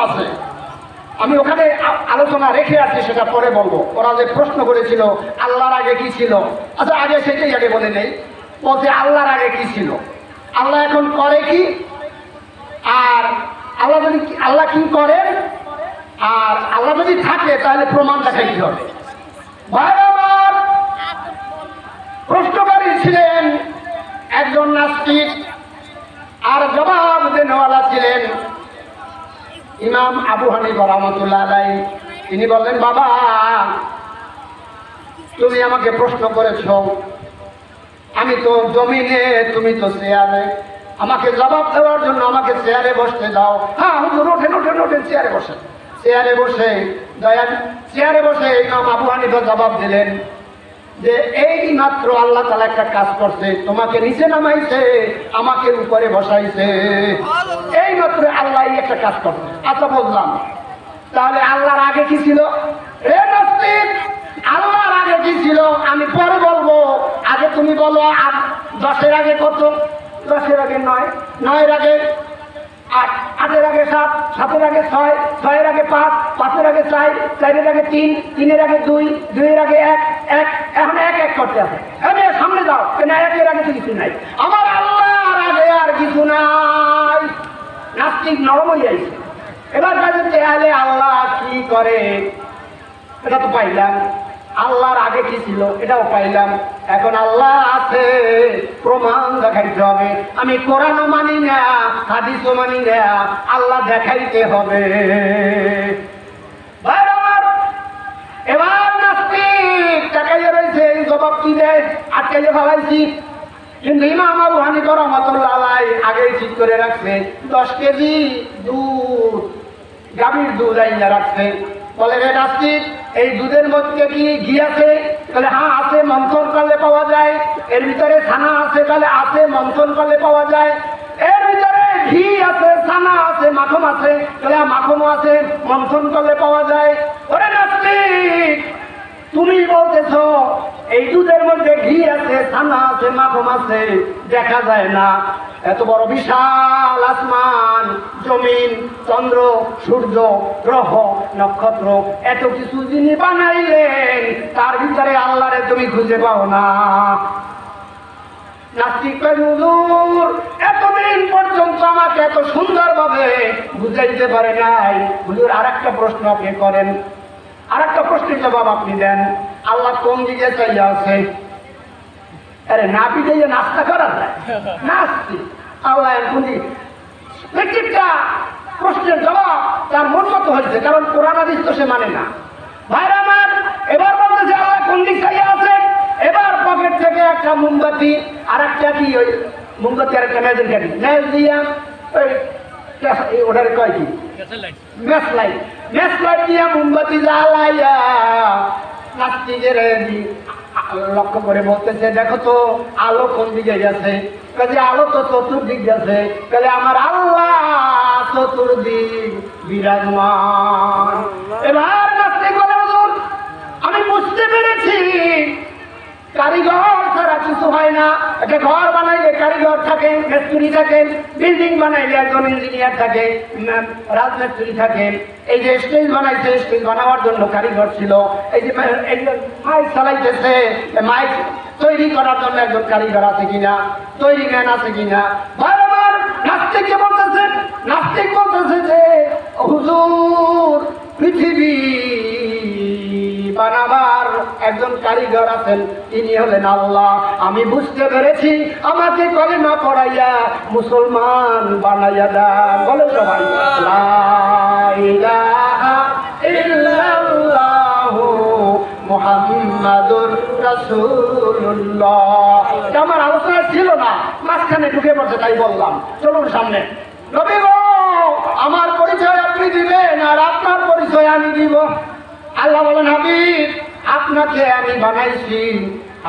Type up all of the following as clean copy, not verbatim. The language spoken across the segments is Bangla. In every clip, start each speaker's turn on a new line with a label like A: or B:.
A: আছে, আমি ওখানে আলোচনা রেখে আছি, সেটা পরে বলবো। ওরা যে প্রশ্ন করেছিল আল্লাহর আগে কি ছিল, আচ্ছা আগে সেটাই আগে বলে নেই। বলছে আল্লাহর আগে কি ছিল, আল্লাহ এখন করে কি, আর আল্লাহ যদি আল্লাহ কি করেন, আর আল্লাহ যদি থাকে তাহলে প্রমাণ দেখাইতে হবে। বারবার প্রশ্নকারী ছিলেন একজন নাস্তিক, আর জবাব দেওয়ালা ছিলেন ইমাম আবু হানিফা রাহমাতুল্লাহ আলাইহি। তিনি বললেন, বাবা তুমি আমাকে প্রশ্ন করেছো, আমি তো জমিনে, তুমি তো চেয়ারে, আমাকে জবাব দেওয়ার জন্য আমাকে চেয়ারে বসতে দাও। হ্যাঁ হুজুর, ওঠেন ওঠেন ওঠেন, চেয়ারে বসেন। চেয়ারে বসে চেয়ারে বসে ইমাম আবু হানিফা জবাব দিলেন যে এই মাত্র আল্লাহ তাআলা একটা কাজ করছে, তোমাকে নিচে নামাইছে, আমাকে উপরে বসাইছে, এই মাত্র আল্লাহ একটা কাজ করছে। আচ্ছা বললাম, তাহলে আল্লাহর আগে কি ছিল? রে নাস্তিক, আল্লাহর আগে কি ছিল আমি পরে বলবো, আগে তুমি বলো 10-এর আগে কত? 10-এর আগে 9, 9-এর আগে 8, 8-এর আগে 7, 7-এর আগে 6, 6-এর আগে 5, 5-এর আগে 4, 4-এর আগে 3, 3-এর আগে 2, 2-এর আগে 1, 1, এখন 1 1 করতে আছে। আমি সামনে যাও, কেন 1-এর আগে তো কিছু নাই, আমার আল্লাহর আগে আর কিছু নাই। নাস্তিক নরম হয়ে যাইছে। এবার কাছে চাইলে আল্লাহ কি করে এটা তো পাইলাম, আল্লাহর আগে কি ছিল এটাও পাইলাম, এখন আল্লাহ আছে প্রমাণ দেখাইতে হবে। আমি কোরআনও মানি না, হাদিসও মানি না, আল্লাহ দেখাইতে হবে। এবার নাস্তিক টাকাইয়া রয়েছে, এই জবাব কি দেয়, আটকাইয়া ভাবাইছি। কিন্তু ইমাম আবু হানিফা রাহমাতুল্লাহ আলাইহি আগেই ঠিক করে রাখছে 10 কেজি দুধ, গাভীর দুধ আইনা রাখছে। বলে রে নাস্তিক, এই দুধের মধ্যে কি ঘি আছে? তাহলে হ্যাঁ আছে, মন্থন করলে পাওয়া যায়। এর ভিতরে ছানা আছে? তাহলে আছে, মন্থন করলে পাওয়া যায়। এর ভিতরে ঘি আছে, ছানা আছে, মাখন আছে? তাহলে মাখনও আছে, মন্থন করলে পাওয়া যায়। ওরে নাস্তিক, তুমি বলতেছো এই দুধের মধ্যে ঘি আছে, ছানা আছে, মাখন আছে, দেখা যায় না। এত বড় বিশাল আসমান, জমিন, চন্দ্র, সূর্য, গ্রহ, নক্ষত্র, এত কিছু যিনি বানাইলেন, তার ভিতরে আল্লাহরে তুমি খুঁজে পাও না। নাস্তিক হুজুর এতদিন পর্যন্ত আমাকে এত সুন্দরভাবে বুঝাইতে পারে নাই। হুজুর আর একটা প্রশ্ন আপনি করেন, আর একটা প্রশ্নের জবাব আপনি দেন, আল্লাহ কোন দিকে চাইয়া আছে? আরে না পিটাইয়া নাস্তা করা যায়? নাস্তি আল্লাহ কোন দিকে? প্রত্যেকটা প্রশ্নের জবাব তার মন মতো হয়েছে, কারণ কোরআন হাদিস তো সে মানে না। ভাইরা আমার, এবার বলতেছে আল্লাহ কোন দিক চাইয়া আছে। এবার পকেট থেকে একটা মোমবাতি, আর একটা কি ওই মোমবাতি, আর একটা ম্যাজের কাটি, ম্যাজ দিয়া ওই ওটারে কয় কি ম্যাচ লাইট, ম্যাচ লাইট দিয়া মোমবাতি জ্বালাইয়া নাস্তিকের লক্ষ্য করে বলতেছে, দেখো তো আলো কোন দিকে গেছে? কাজে আলো তো চতুর্দিক গেছে। কাজে আমার আল্লাহ চতুর্দিক বিরাজমান। এবার নাস্তিক বলে, হুজুর আমি বুঝতে পেরেছি কারিগর ছাড়া কিছু হয় না। একটা ঘর বানাইলে কারিগর থাকে, মিস্ত্রি থাকেন, বিল্ডিং বানাইলে একজন ইঞ্জিনিয়ার থাকে, রাজমিস্ত্রি থাকেন। এই যে স্টেজ বানাইছে, স্টেজ বানাবার জন্য কারিগর ছিল। এই যে মাইক চালাইতেছে, মাইক তৈরি করার জন্য একজন কারিগর আছে কিনা, তৈরি ম্যান আছে কিনা। বারবার নাস্তিককে বলতেছেন, নাস্তিক বলতেছে যে হুজুর পৃথিবী বানাবার একজন কারিগর আছেন, তিনি হলেন আল্লাহ। আমি বুঝতে পেরেছি, আমাকে কলেমা পড়াইয়া মুসলমান বানাইয়া দেন। বলে সবাই লা ইলাহা ইল্লাল্লাহু মুহাম্মাদুর রাসূলুল্লাহ। এটা আমার আলোচনা ছিল না, মাঝখানে ঢুকে পড়ছে, তাই বললাম। চলুন সামনে। নবী গো, আমার পরিচয় আপনি দিবেন, আর আপনার পরিচয় আমি দিব। আল্লাহ বলেন, হাবিব আপনাকে আমি বানাইছি,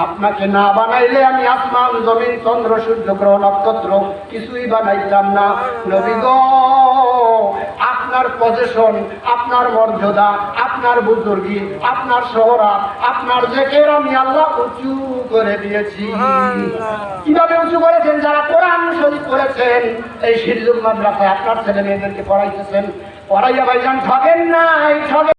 A: আপনাকে না বানাইলে আমি আসমান, জমিন, চন্দ্র, সূর্য, গ্রহ, নক্ষত্র কিছুই বানাইতাম না। নবী গো, আপনার পজিশন, আপনার মর্যাদা, আপনার বুজুর্গি, আপনার শোহরত, আপনার জিকির আমি আল্লাহ উঁচু করে দিয়েছি। কিভাবে উঁচু করেছেন? যারা কোরআন শরীফ পড়েছেন, এই শিরজুল মাদ্রাসায় আপনার ছেলে মেয়েদেরকে পড়াইতেছেন, পড়াইয়া ভাইজান ঠকেন না,